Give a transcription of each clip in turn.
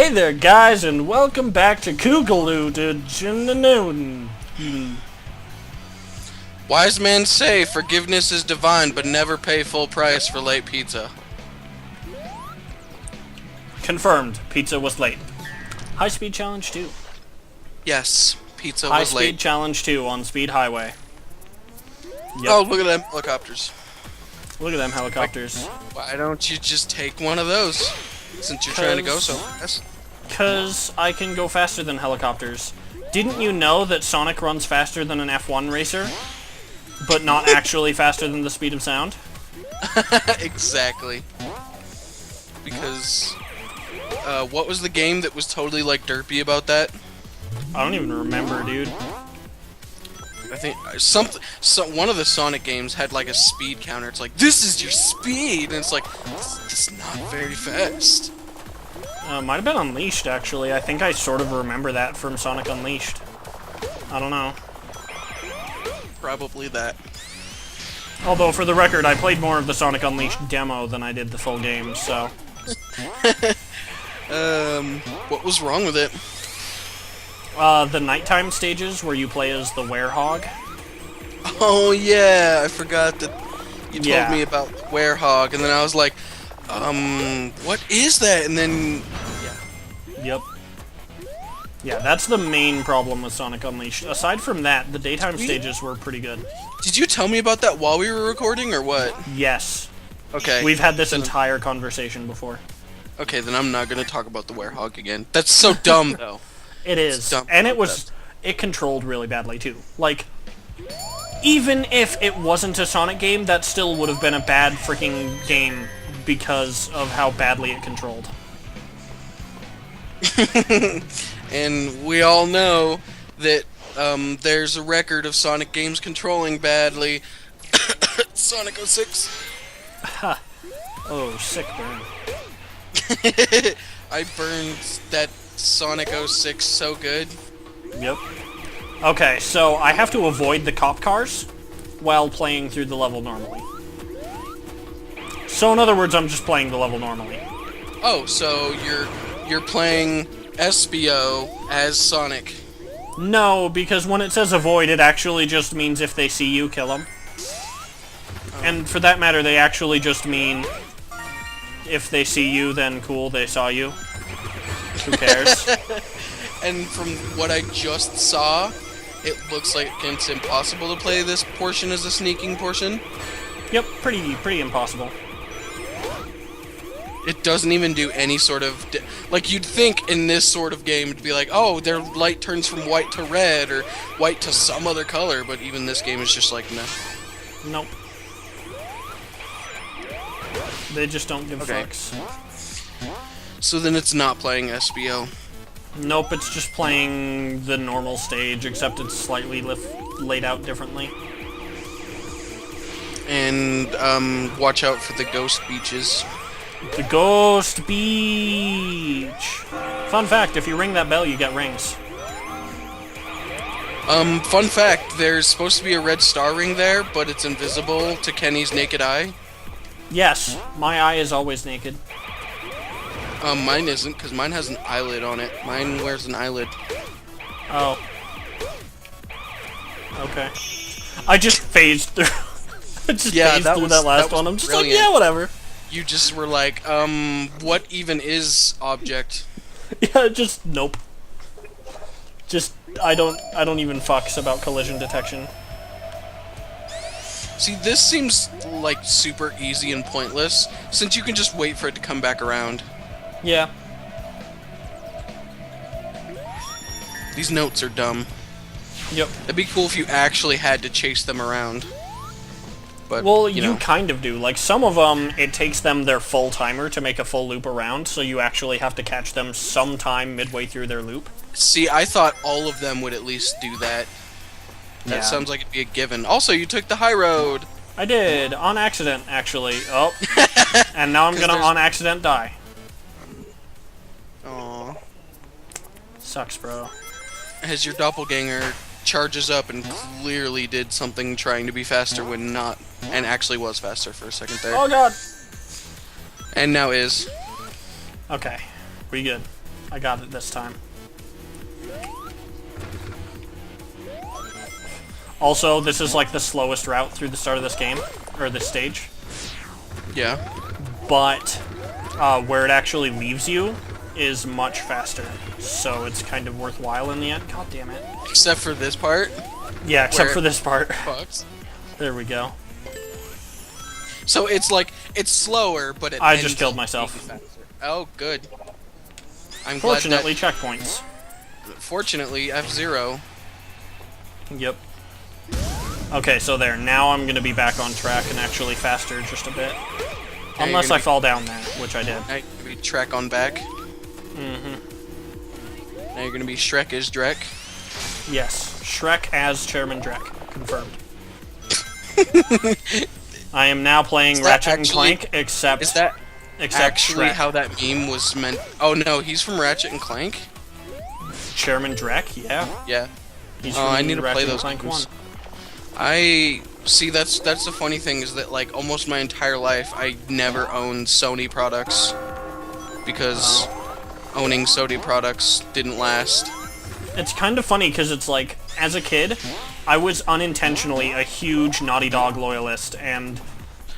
Hey there, guys, and welcome back to Koogaloo to Wise men say forgiveness is divine, but never pay full price for late pizza. Confirmed. Pizza was late. High Speed Challenge 2. Yes, pizza High was Speed late. Challenge 2 on Speed Highway. Yep. Oh, look at them helicopters. Look at them helicopters. Why don't you just take one of those, since you're trying to go so fast? Because I can go faster than helicopters. Didn't you know that Sonic runs faster than an F1 racer? But not actually faster than the speed of sound? Exactly. Because, what was the game that was totally, like, derpy about that? I don't even remember, dude. I think one of the Sonic games had, like, a speed counter. It's like, this is your speed! And it's like, it's not very fast. Might have been Unleashed, actually. I think I sort of remember that from Sonic Unleashed. I don't know. Probably that. Although, for the record, I played more of the Sonic Unleashed demo than I did the full game, so... What was wrong with it? The nighttime stages where you play as the werehog. Oh yeah, I forgot that you told Yeah. me about werehog, and then I was like, what is that? And then, Yep. Yeah, that's the main problem with Sonic Unleashed. Aside from that, the daytime stages were pretty good. did you tell me about that while we were recording, or what? Yes. Okay. We've had this Then- entire conversation before. Okay, then I'm not gonna talk about the werehog again. That's so dumb, though. It is. dumb And it was... concept. It controlled really badly, too. Like, even if it wasn't a Sonic game, that still would have been a bad freaking game because of how badly it controlled. And we all know that there's a record of Sonic games controlling badly. Sonic 06. Oh, sick burn. I burned that Sonic 06 so good. Yep. Okay, so I have to avoid the cop cars while playing through the level normally. So in other words, I'm just playing the level normally. Oh, so you're playing SBO as Sonic. No, because when it says avoid, it actually just means if they see you, kill them. And for that matter, they actually just mean if they see you, then cool, they saw you. Who cares? And from what I just saw, it looks like it's impossible to play this portion as a sneaking portion. Yep, pretty impossible. It doesn't even do any sort of... like, you'd think in this sort of game to be like, oh, their light turns from white to red, or white to some other color, but even this game is just like, no. Nope. They just don't give Okay. fucks. So then it's not playing SBO. Nope, it's just playing the normal stage, except it's slightly laid out differently. And, watch out for the ghost beaches. The Ghost Beach! Fun fact, if you ring that bell, you get rings. Fun fact, there's supposed to be a red star ring there, but it's invisible to Kenny's naked eye. Yes, my eye is always naked. Mine isn't, because mine has an eyelid on it. Mine wears an eyelid. Oh. Okay. I just phased through. I just phased through that last one. I'm just brilliant. like, yeah, whatever. You just were like, what even is object? Yeah, just nope. Just I don't even fucks about collision detection. See, this seems like super easy and pointless, since you can just wait for it to come back around. Yeah. These notes are dumb. Yep. It'd be cool if you actually had to chase them around. But, Well, you you know. kind of do. Like, some of them, it takes them their full timer to make a full loop around, so you actually have to catch them sometime midway through their loop. See, I thought all of them would at least do that. That Yeah. sounds like it'd be a given. Also, you took the high road. I did, on accident, actually. Oh. And now I'm 'Cause gonna there's- on accident die. Aww. Sucks, bro. As your doppelganger charges up and clearly did something trying to be faster when not, and actually was faster for a second there. Oh god! And now is. Okay, we good. I got it this time. Also, this is like the slowest route through the start of this game, or this stage. Yeah. But where it actually leaves you is much faster, so it's kind of worthwhile in the end. God damn it. Except for this part. Yeah, except for this part. Fucks. There we go. So it's like, it's slower, but it I just killed myself. faster. Oh, good. I'm Fortunately, glad checkpoints. that... Fortunately, F-Zero. Yep. Okay, so there. Now I'm gonna be back on track and actually faster just a bit. Unless I fall down there, which I did. Now you're gonna be Trek on back. Mm-hmm. Now you're gonna be Shrek as Drek. Yes. Shrek as Chairman Drek. Confirmed. I am now playing Ratchet and Clank, except... Is that actually Shrek. how that meme was meant? Oh no, he's from Ratchet and Clank? Chairman Drek? Yeah. Yeah. He's Oh, from I need to Ratchet play and those Clank games. 1. I... See, that's the funny thing, is that, like, almost my entire life, I never owned Sony products. Because owning Sony products didn't last. It's kind of funny because it's like, as a kid, I was unintentionally a huge Naughty Dog loyalist and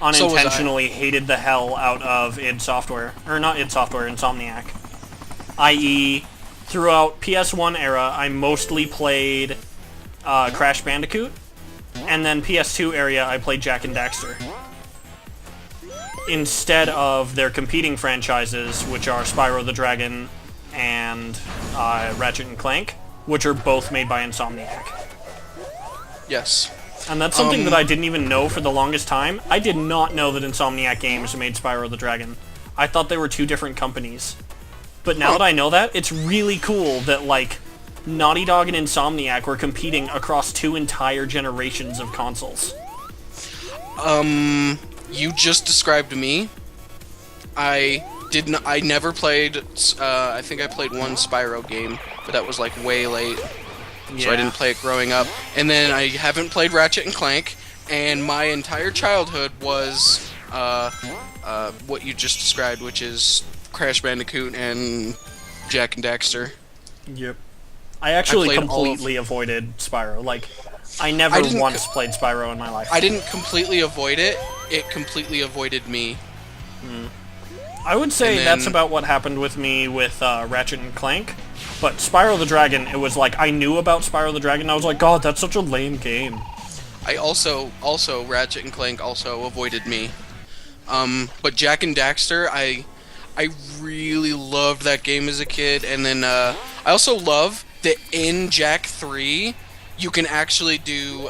unintentionally hated the hell out of id Software. Or not id Software, Insomniac. I.e., throughout PS1 era, I mostly played Crash Bandicoot. And then PS2 area, I played Jak and Daxter. Instead of their competing franchises, which are Spyro the Dragon and Ratchet and Clank, which are both made by Insomniac. Yes. And that's something that I didn't even know for the longest time. I did not know that Insomniac Games made Spyro the Dragon. I thought they were two different companies. But now that I know that, it's really cool that, like, Naughty Dog and Insomniac were competing across two entire generations of consoles. You just described me. I never played, I think I played one Spyro game, but that was like way late. Yeah. So I didn't play it growing up. And then I haven't played Ratchet and Clank, and my entire childhood was what you just described, which is Crash Bandicoot and Jak and Daxter. Yep. I actually completely avoided Spyro. Like, I never once played Spyro in my life. I didn't completely avoid it. It completely avoided me. I would say that's about what happened with me with Ratchet and Clank. But Spyro the Dragon, it was like, I knew about Spyro the Dragon, and I was like, God, that's such a lame game. I also Ratchet and Clank also avoided me. But Jak and Daxter, I really loved that game as a kid, and then I also love that in Jak 3, you can actually do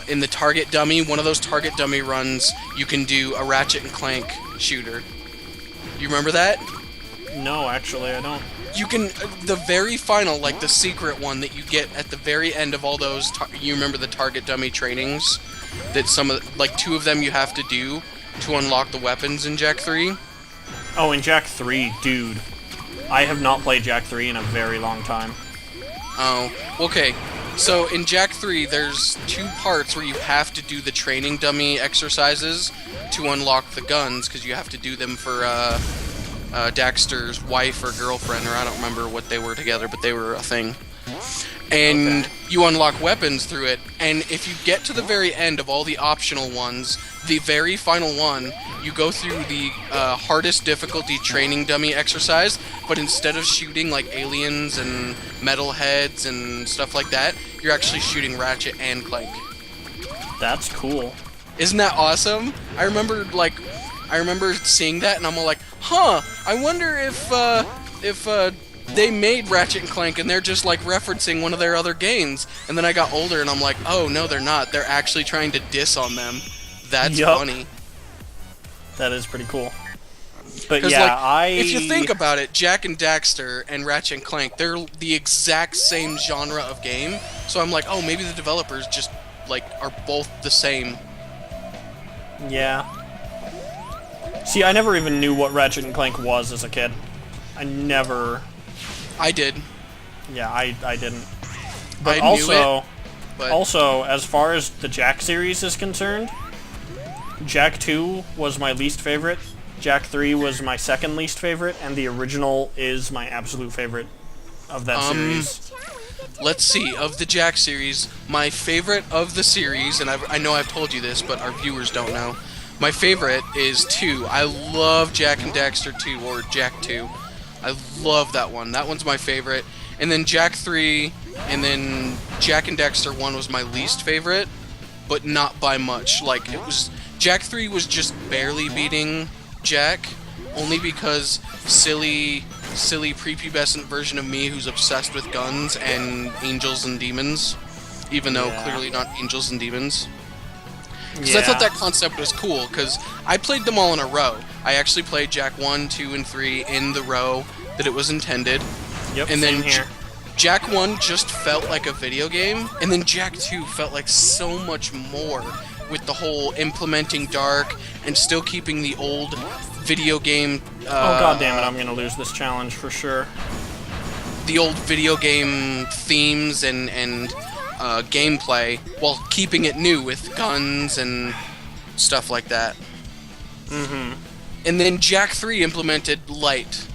in the target dummy, one of those target dummy runs, you can do a Ratchet and Clank shooter. You remember that? No, actually, I don't. You can, the very final, like the secret one that you get at the very end of all those, you remember the target dummy trainings? That like 2 of them you have to do to unlock the weapons in Jak 3? Oh, in Jak 3, dude. I have not played Jak 3 in a very long time. Oh, okay. So in Jak 3, there's 2 parts where you have to do the training dummy exercises to unlock the guns, because you have to do them for Daxter's wife or girlfriend, or I don't remember what they were together, but they were a thing. And you unlock weapons through it, and if you get to the very end of all the optional ones, the very final one, you go through the hardest difficulty training dummy exercise, but instead of shooting like aliens and metalheads and stuff like that, you're actually shooting Ratchet and Clank. That's cool. Isn't that awesome? I remember seeing that, and I'm all like, huh, I wonder if they made Ratchet and Clank and they're just like referencing one of their other games. And then I got older and I'm like, oh no, they're not. They're actually trying to diss on them. That's funny. That is pretty cool. But yeah, like, if you think about it, Jak and Daxter and Ratchet and Clank, they're the exact same genre of game. So I'm like, oh, maybe the developers just like are both the same. Yeah. See, I never even knew what Ratchet and Clank was as a kid. I did. Yeah, I didn't. But I knew it, but also, as far as the Jak series is concerned, Jak 2 was my least favorite, Jack 3 was my second least favorite, and the original is my absolute favorite of that series. Let's see, of the Jack series, my favorite of the series, and I know I've told you this, but our viewers don't know, my favorite is 2. I love Jak and Daxter 2, or Jak 2. I love that one. That one's my favorite. And then Jak 3, and then Jak and Daxter 1 was my least favorite, but not by much. Like, it was... Jak 3 was just barely beating Jak, only because silly prepubescent version of me who's obsessed with guns and angels and demons, even though clearly not angels and demons. Because I thought that concept was cool, because I played them all in a row. I actually played Jak 1, 2, and 3 in the row that it was intended. Yep, and then same here. Jak 1 just felt like a video game, and then Jak 2 felt like so much more, with the whole implementing dark and still keeping the old video game... oh god damn it, I'm gonna lose this challenge for sure. The old video game themes and gameplay, while keeping it new with guns and stuff like that. And then Jak 3 implemented light,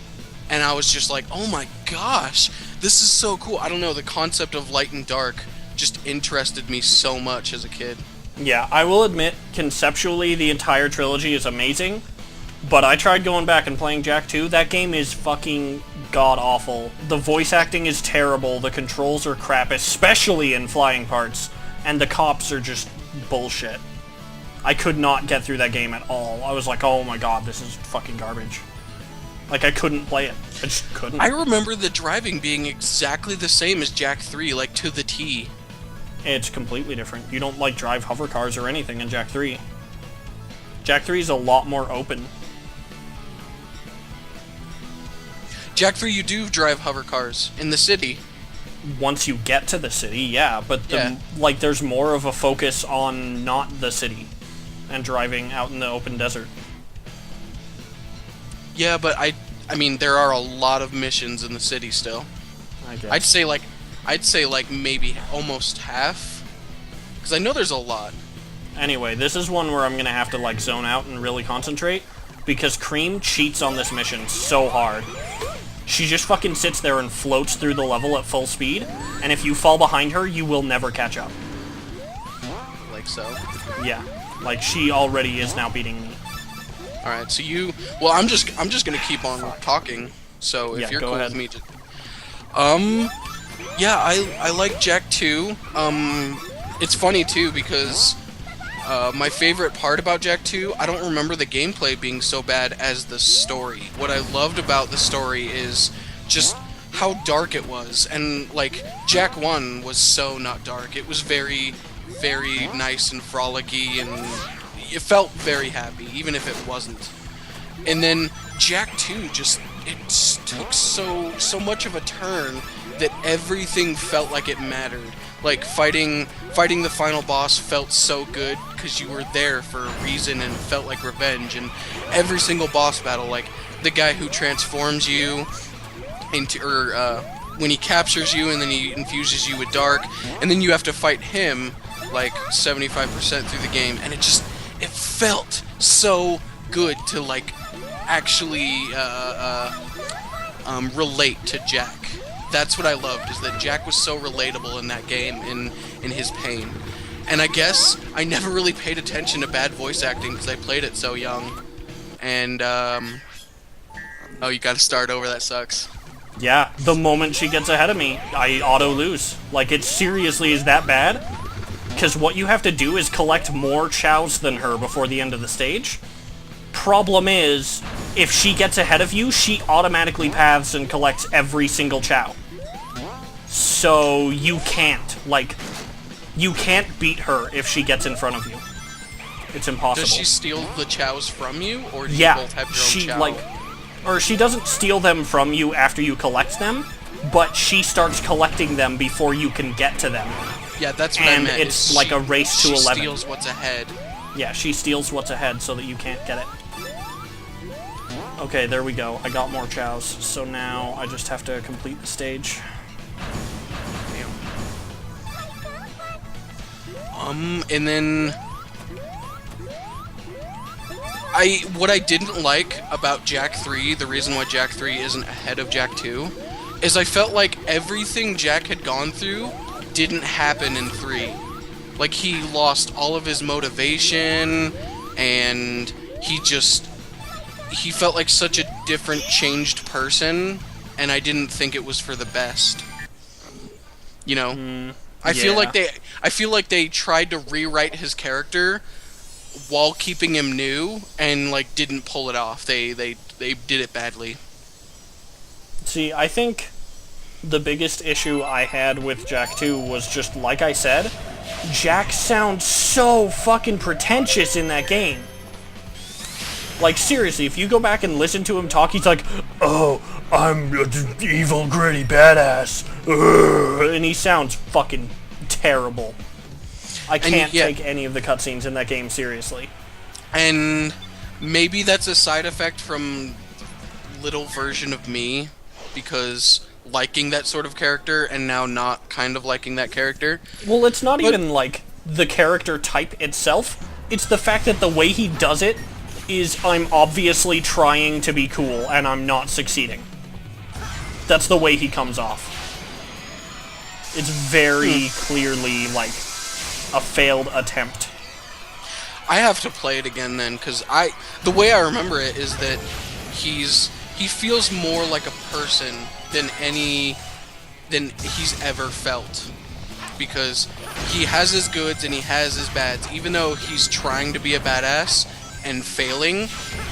and I was just like, oh my gosh, this is so cool. I don't know, the concept of light and dark just interested me so much as a kid. Yeah, I will admit, conceptually, the entire trilogy is amazing, but I tried going back and playing Jak 2. That game is fucking god-awful. The voice acting is terrible, the controls are crap, especially in flying parts, and the cops are just bullshit. I could not get through that game at all. I was like, oh my god, this is fucking garbage. Like, I couldn't play it. I just couldn't. I remember the driving being exactly the same as Jak 3, like, to the T. It's completely different. You don't, like, drive hover cars or anything in Jak 3. Jak 3 is a lot more open. Jak 3, you do drive hover cars in the city. Once you get to the city, yeah, but like, there's more of a focus on not the city and driving out in the open desert. Yeah, but I mean, there are a lot of missions in the city still. I guess. I'd say like maybe almost half, because I know there's a lot. Anyway, this is one where I'm gonna have to, like, zone out and really concentrate, because Cream cheats on this mission so hard. She just fucking sits there and floats through the level at full speed, and if you fall behind her, you will never catch up. Like so. Yeah, like, she already is now beating me. Alright, so you... Well, I'm just gonna keep on talking, so if Yeah, you're go cool ahead. with me to... Yeah, I like Jak 2. It's funny, too, because... my favorite part about Jak 2, I don't remember the gameplay being so bad as the story. What I loved about the story is just how dark it was, and, like, Jak 1 was so not dark. It was very, very nice and frolicky, and it felt very happy, even if it wasn't. And then Jak 2 just, it just took so much of a turn that everything felt like it mattered. Like, fighting the final boss felt so good because you were there for a reason and felt like revenge. And every single boss battle, like the guy who transforms you into, or when he captures you and then he infuses you with dark, and then you have to fight him like 75% through the game, and it felt so good to, like, actually relate to Jak. That's what I loved, is that Jak was so relatable in that game, in his pain. And I guess I never really paid attention to bad voice acting because I played it so young. And, oh, you gotta start over, that sucks. Yeah, the moment she gets ahead of me, I auto-lose. Like, it seriously is that bad? Because what you have to do is collect more chows than her before the end of the stage. Problem is, if she gets ahead of you, she automatically paths and collects every single chow. So you can't, like, you can't beat her if she gets in front of you. It's impossible. Does she steal the chows from you, or do you both have your own chow? Or she doesn't steal them from you after you collect them, but she starts collecting them before you can get to them. Yeah, that's what I meant. And it's like a race to 11. She steals what's ahead. Yeah, she steals what's ahead so that you can't get it. Okay, there we go. I got more chows, so now I just have to complete the stage. And then... What I didn't like about Jak 3, the reason why Jak 3 isn't ahead of Jak 2, is I felt like everything Jak had gone through didn't happen in 3. Like, he lost all of his motivation, and he felt like such a different, changed person, and I didn't think it was for the best. You know? I feel like they tried to rewrite his character while keeping him new, and like didn't pull it off. They did it badly. See, I think the biggest issue I had with Jak 2 was just, like I said, Jak sounds so fucking pretentious in that game. Like, seriously, if you go back and listen to him talk, he's like, "Oh, I'm an evil, gritty badass," and he sounds fucking terrible. I can't take any of the cutscenes in that game seriously. And maybe that's a side effect from little version of me, because liking that sort of character and now not kind of liking that character. Well, it's not even like the character type itself. It's the fact that the way he does it is, I'm obviously trying to be cool and I'm not succeeding. That's the way he comes off. It's very clearly like a failed attempt. I have to play it again then, because the way I remember it is that he feels more like a person than he's ever felt, because he has his goods and he has his bads. Even though he's trying to be a badass and failing,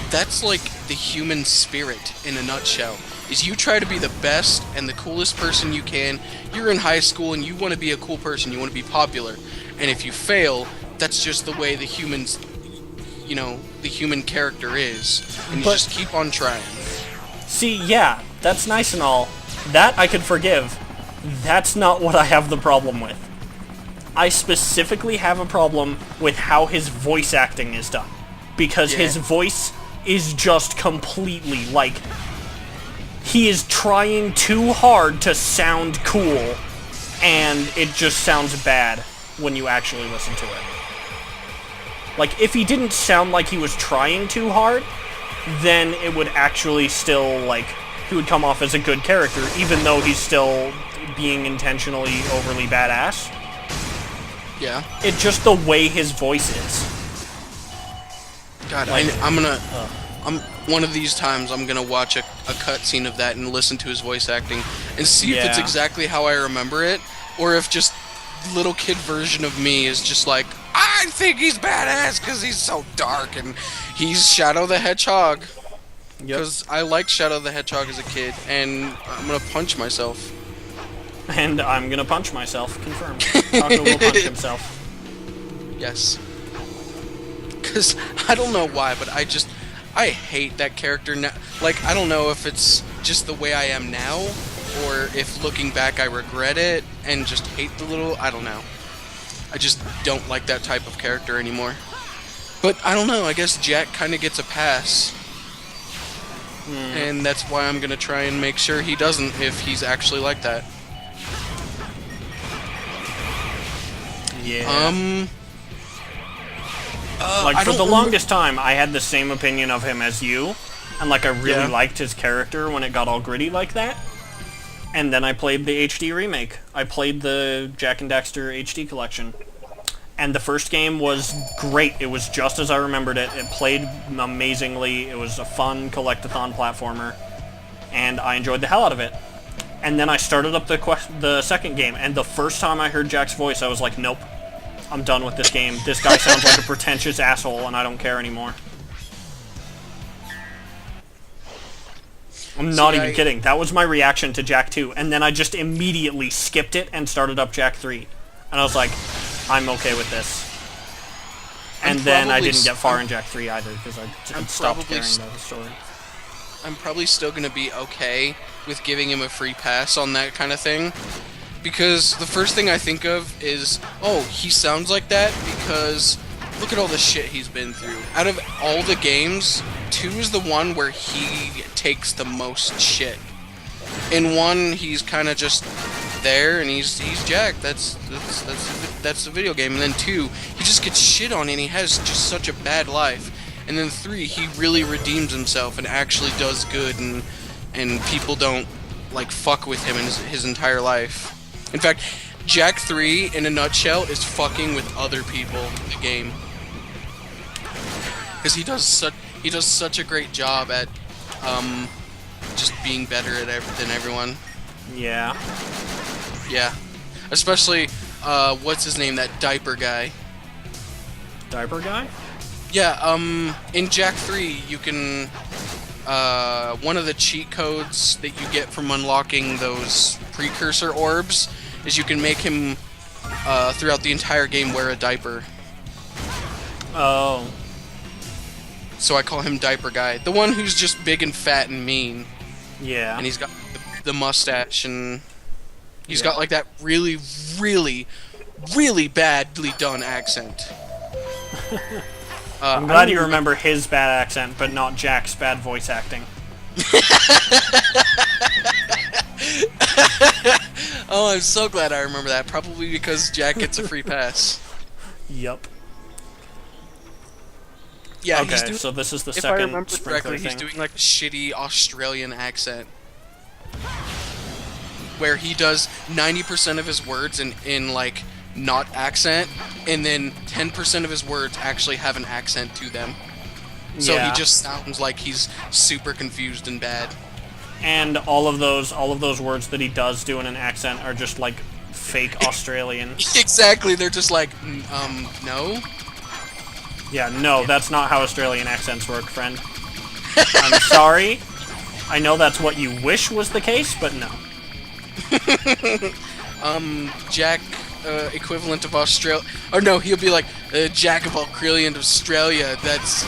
that's like the human spirit in a nutshell. Is you try to be the best and the coolest person you can. You're in high school and you want to be a cool person, you want to be popular. And if you fail, that's just the way the humans, the human character is. And you just keep on trying. See, yeah, that's nice and all. That I could forgive. That's not what I have the problem with. I specifically have a problem with how his voice acting is done. Because his voice is just completely, like, he is trying too hard to sound cool, and it just sounds bad when you actually listen to it. Like, if he didn't sound like he was trying too hard, then it would actually still, like, he would come off as a good character, even though he's still being intentionally overly badass. Yeah. It's just the way his voice is. God, like, I'm one of these times I'm gonna watch a cutscene of that and listen to his voice acting and see if it's exactly how I remember it, or if just little kid version of me is just like, I think he's badass because he's so dark and he's Shadow the Hedgehog. Because I liked Shadow the Hedgehog as a kid, and I'm gonna punch myself. And I'm gonna punch myself. Confirmed. Taco will punch himself. Yes. Because I don't know why, but I hate that character now. Like, I don't know if it's just the way I am now, or if looking back I regret it and just hate the little, I don't know. I just don't like that type of character anymore. But I don't know, I guess Jak kind of gets a pass. And that's why I'm going to try and make sure he doesn't, if he's actually like that. Yeah. Like, for the longest time, I had the same opinion of him as you, and like, I really liked his character when it got all gritty like that. And then I played the HD remake. I played the Jak and Daxter HD collection. And the first game was great. It was just as I remembered it. It played amazingly. It was a fun collectathon platformer. And I enjoyed the hell out of it. And then I started up the second game, and the first time I heard Jak's voice, I was like, nope. I'm done with this game. This guy sounds like a pretentious asshole, and I don't care anymore. I'm not even kidding. That was my reaction to Jak 2, and then I just immediately skipped it and started up Jak 3. And I was like, I'm okay with this. And then I didn't get far in Jak 3 either, because I stopped caring about the story. I'm probably still going to be okay with giving him a free pass on that kind of thing. Because the first thing I think of is, oh, he sounds like that because look at all the shit he's been through. Out of all the games, 2 is the one where he takes the most shit. In 1, he's kind of just there and he's Jak. That's the video game. And then 2, he just gets shit on and he has just such a bad life. and then 3 he really redeems himself and actually does good, and people don't like fuck with him in his entire life. In fact, Jack 3 in a nutshell is fucking with other people in the game, because he does such a great job at just being better at than everyone. Yeah. Yeah, especially what's his name, that diaper guy. Diaper guy? Yeah, in Jack 3, you can, one of the cheat codes that you get from unlocking those precursor orbs is you can make him, throughout the entire game, wear a diaper. Oh. So I call him Diaper Guy. The one who's just big and fat and mean. Yeah. And he's got the mustache, and he's got, like, that really, really, really badly done accent. I'm glad you remember his bad accent, but not Jack's bad voice acting. Oh, I'm so glad I remember that. Probably because Jack gets a free pass. Yup. Yeah, okay, so this is the if I second remember sprinkler correctly, thing. he's doing like a shitty Australian accent, where he does 90% of his words in like not accent, and then 10% of his words actually have an accent to them. So Yeah. he just sounds like he's super confused and bad. And all of those words that he does do in an accent are just like fake Australian. Exactly, they're just like, no. Yeah, no, that's not how Australian accents work, friend. I'm sorry. I know that's what you wish was the case, but no. Jack, equivalent of Australia. Or no, he'll be like, Jack of Australian Australia. That's,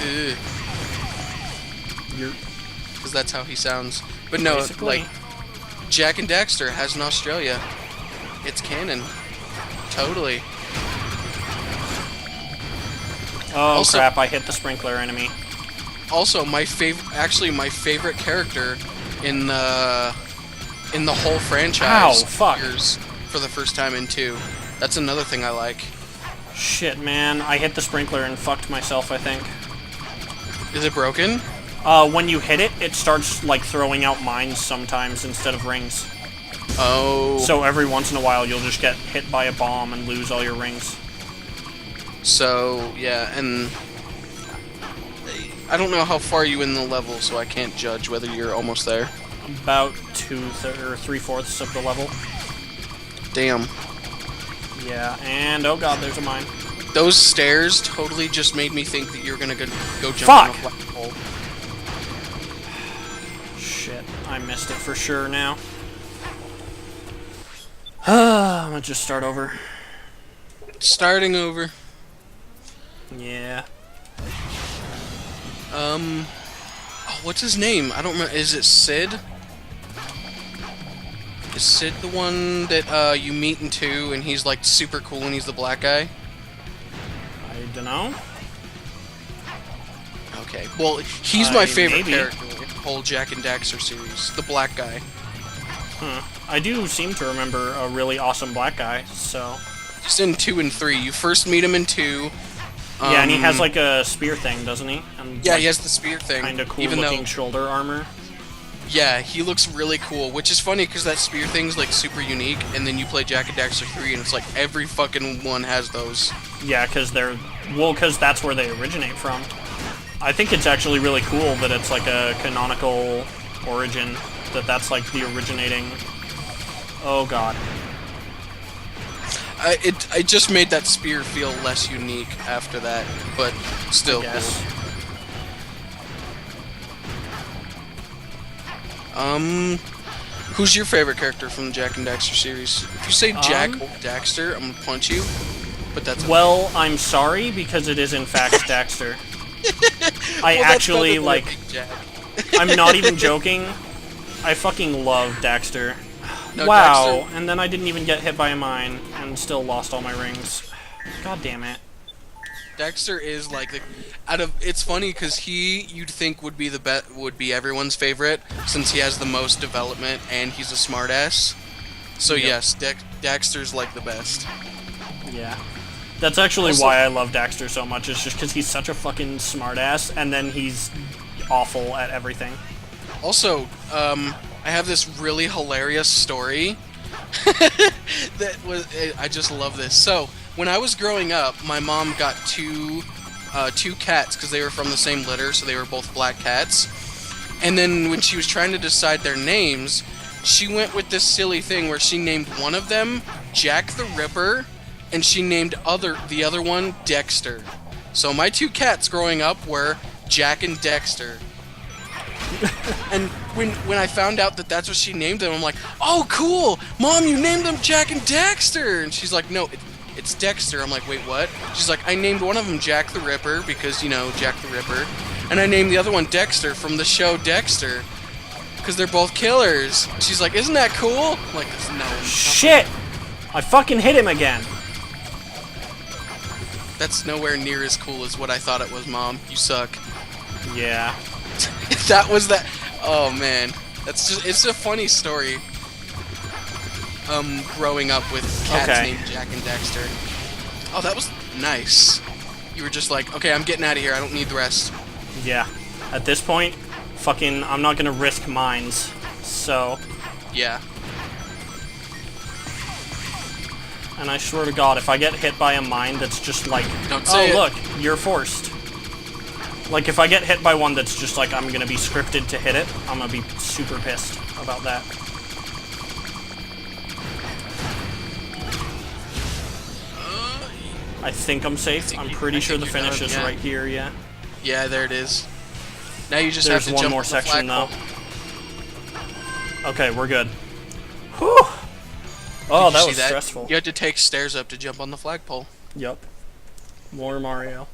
because that's how he sounds. But no, Basically. like, Jack and Daxter has an Australia. It's canon. Totally. Oh Also- crap, I hit the sprinkler enemy. Also, my favorite character in the whole franchise Ow, fuck. appears for the first time in 2. That's another thing I like. Shit, man, I hit the sprinkler and fucked myself, I think. Is it broken? When you hit it, it starts, like, throwing out mines sometimes instead of rings. Oh. So every once in a while, you'll just get hit by a bomb and lose all your rings. So, yeah, and I don't know how far you in the level, so I can't judge whether you're almost there. About 3/4 of the level. Damn. Yeah, and oh god, there's a mine. Those stairs totally just made me think that you're gonna go jump Fuck! in a black hole. Shit, I missed it for sure now. I'm gonna just start over. Starting over. Yeah. Oh, what's his name? I don't remember. Is it Sid? Is Sid the one that you meet in 2 and he's like super cool and he's the black guy? I dunno. Okay. Well, he's my favorite maybe. character in the whole Jack and Daxter series. The black guy. Huh. I do seem to remember a really awesome black guy, so... Just in 2 and 3. You first meet him in 2. Yeah, and he has like a spear thing, doesn't he? And, Yeah, like, he has the spear thing. kind of cool even looking though, shoulder armor. yeah, he looks really cool, which is funny because that spear thing's like super unique, and then you play Jack and Daxter 3 and it's like every fucking one has those. Yeah, because because that's where they originate from. I think it's actually really cool that it's like a canonical origin, that's like the originating... Oh god. It just made that spear feel less unique after that, but still Yes. cool. Who's your favorite character from the Jack and Daxter series? If you say Jack or Daxter, I'm gonna punch you. But that's okay. Well, I'm sorry, because it is in fact Daxter. I Well, that's actually, better than like... a big Jack. I'm not even joking. I fucking love Daxter. No, Wow, and then I didn't even get hit by a mine, and still lost all my rings. God damn it. Daxter is like it's funny because you'd think would be everyone's favorite since he has the most development and he's a smartass. So Yep. yes, Daxter's like the best. Yeah. That's actually Also- why I love Daxter so much, is just because he's such a fucking smartass, and then he's awful at everything. Also, I have this really hilarious story that was. I just love this. So, when I was growing up, my mom got two cats because they were from the same litter, so they were both black cats. And then when she was trying to decide their names, she went with this silly thing where she named one of them Jack the Ripper, and she named the other one Dexter. So my two cats growing up were Jack and Dexter. And when I found out that that's what she named them, I'm like, oh, cool! Mom, you named them Jack and Dexter! And she's like, no, it's Dexter. I'm like, wait, what? She's like, I named one of them Jack the Ripper because, you know, Jack the Ripper. And I named the other one Dexter from the show Dexter because they're both killers. She's like, isn't that cool? I'm like, no. Shit! I fucking hit him again. That's nowhere near as cool as what I thought it was, Mom. You suck. Yeah. That was that. Oh man, it's a funny story. Growing up with cats named Jack and Dexter. Oh, that was nice. You were just like, okay, I'm getting out of here. I don't need the rest. Yeah. At this point, fucking, I'm not gonna risk mines. So. Yeah. And I swear to God, if I get hit by a mine that's just like, Don't say oh look, you're forced. Like, if I get hit by one that's just like, I'm gonna be scripted to hit it, I'm gonna be super pissed about that. I think I'm safe. I'm pretty sure the finish is right here, yeah. Yeah, there it is. Now you just There's have to one jump more on the section, though. flagpole. Okay, we're good. Whew! Oh, that was stressful. You had to take stairs up to jump on the flagpole. Yup. More Mario.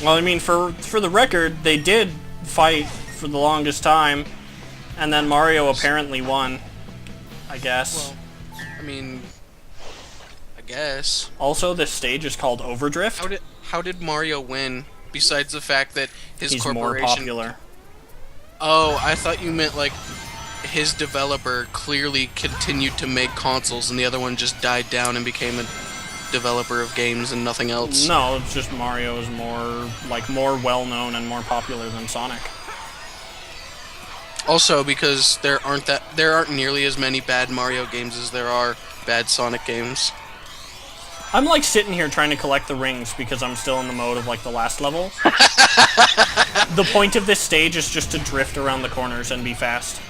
Well, I mean, for the record, they did fight for the longest time, and then Mario apparently won, I guess. Well, I mean, I guess. Also, this stage is called Overdrift. How did Mario win? Besides the fact that his corporation... more popular. Oh, I thought you meant like his developer clearly continued to make consoles, and the other one just died down and became a developer of games and nothing else. No, it's just Mario is more well-known and more popular than Sonic. Also, because there aren't nearly as many bad Mario games as there are bad Sonic games. I'm like sitting here trying to collect the rings because I'm still in the mode of like the last level. The point of this stage is just to drift around the corners and be fast.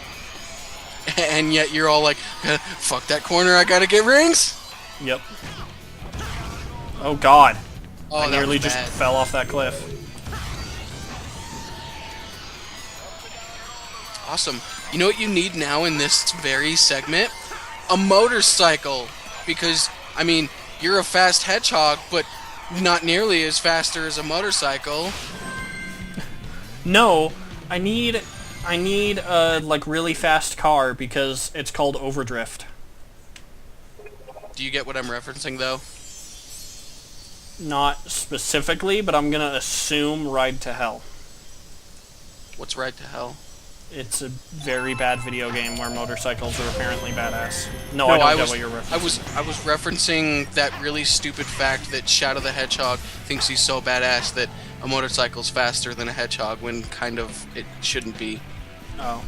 And yet you're all like, fuck that corner, I gotta get rings? Yep. Oh god. Oh, I nearly was just bad. fell off that cliff. Awesome. You know what you need now in this very segment? A motorcycle. Because, I mean, you're a fast hedgehog, but not nearly as faster as a motorcycle. No, I need a like really fast car because it's called Overdrift. Do you get what I'm referencing, though? Not specifically, but I'm gonna assume Ride to Hell. What's Ride to Hell? It's a very bad video game where motorcycles are apparently badass. No, I don't get what you're referencing. I was referencing that really stupid fact that Shadow the Hedgehog thinks he's so badass that a motorcycle's faster than a hedgehog when kind of it shouldn't be. Oh.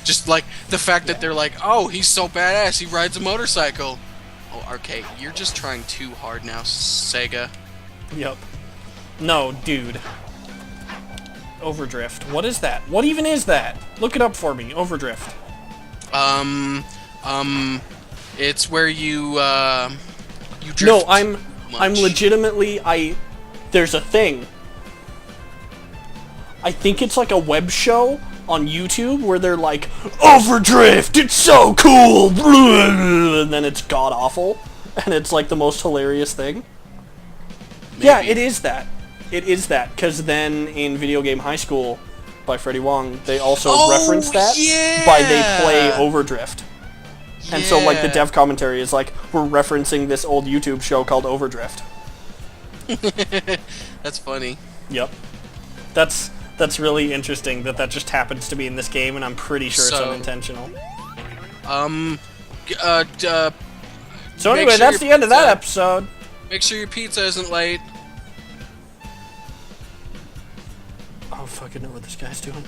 Just like the fact that they're like, oh, he's so badass, he rides a motorcycle. Oh, okay, you're just trying too hard now, Sega. Yep. No, dude. Overdrift. What is that? What even is that? Look it up for me. Overdrift. It's where you drift. No, I'm legitimately, there's a thing. I think it's like a web show on YouTube where they're like, Overdrift, it's so cool, and then it's god-awful, and it's like the most hilarious thing. Maybe. Yeah, it is that. It is that, because then in Video Game High School by Freddie Wong, they also reference that by they play Overdrift. And so, like, the dev commentary is like, we're referencing this old YouTube show called Overdrift. That's funny. Yep. That's really interesting that just happens to be in this game, and I'm pretty sure it's unintentional. So Make anyway, sure that's your the end of that pizza- episode. Make sure your pizza isn't late. Oh, fucking know what this guy's doing.